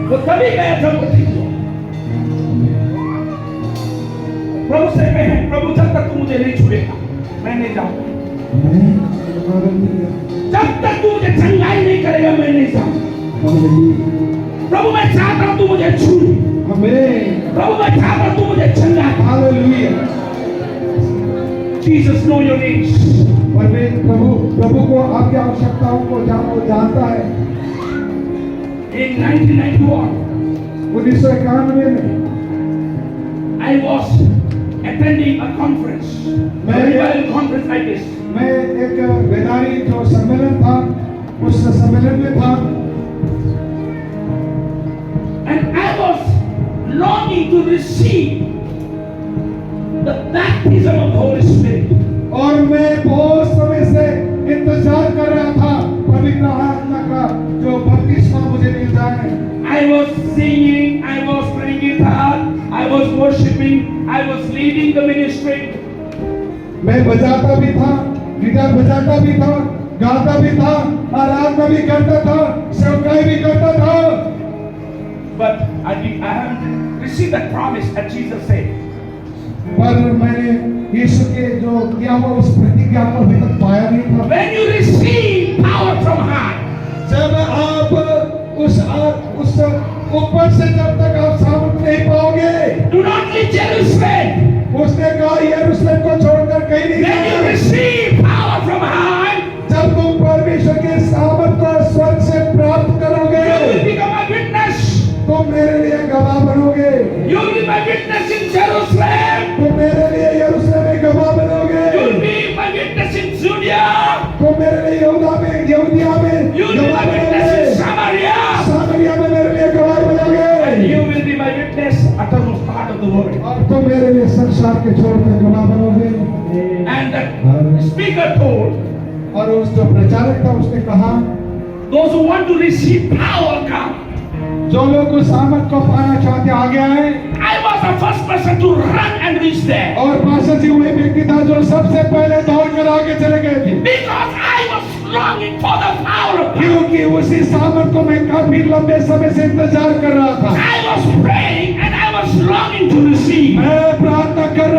वो तभी गया जब वो ठीक हुआ। प्रभु से कहे, प्रभु जब तक तू मुझे नहीं छुएगा मैं नहीं जाऊंगा, जब तक तू मुझे चंगाई नहीं करेगा मैं नहीं जाऊंगा। प्रभु मैं चाहता हूं तू मुझे छू, प्रभु मैं चाहता हूं तू मुझे चंगा। Hallelujah. Jesus know your needs. और वे प्रभु को आपकी आवश्यकताओं को जानता है। In 1991, 1991 में I was attending a conference, a revival conference like this. मैं एक वेदारी जो सम्मेलन था उस सम्मेलन में था, and I was longing to receive the baptism of the Holy Spirit. और मैं बहुत समय से इंतजार कर रहा था पवित्र आत्मा का जो बपतिस्मा मुझे मिल जाए। I was singing, I was playing guitar, I was worshiping, I was leading the ministry. मैं बजाता भी था, गिटार बजाता भी था, गाता भी था, आराधना भी करता था, सेवकाई भी करता था। But I haven't received that promise that Jesus said. पर मैंने यीशु के जो किया हुआ उस प्रतिज्ञा को अभी तक पाया नहीं था। When you receive power from high, जब आप उस ऊपर से जब तक आप सामर्थ्य नहीं पाओगे, do not leave Jerusalem. उसने कहा यरूशलेम को छोड़कर कहीं नहीं When you जाना। receive power from high, जब तुम परमेश्वर के सामर्थ्य को स्वर्ग से प्राप्त करोगे, you will become a witness. तुम मेरे लिए गवाह बनोगे। You will be my witness in Jerusalem. तुम मेरे लिए यरूशलेम में गवाह बनोगे। You will be my witness in Judea. तुम मेरे लिए यहूदिया में You will be my witness in Samaria. सामरिया में मेरे लिए गवाह बनोगे। And you will be my witness uttermost part of the world. और तुम मेरे लिए संसार के छोर में गवाह बनोगे। And the speaker told, और उस जो प्रचारक था उसने कहा, those who want to receive power come. जो लोग उस सामर्थ को पाना चाहते आगे आए। I was the first person to run and reach there. और पास्टर जी वही व्यक्ति था जो सबसे पहले दौड़कर आगे चले गए थे। Because I was longing for the power of God. क्योंकि उसी सामर्थ को मैं काफी लंबे समय से इंतजार कर रहा था। I was praying and I was longing to receive. मैं प्रार्थना कर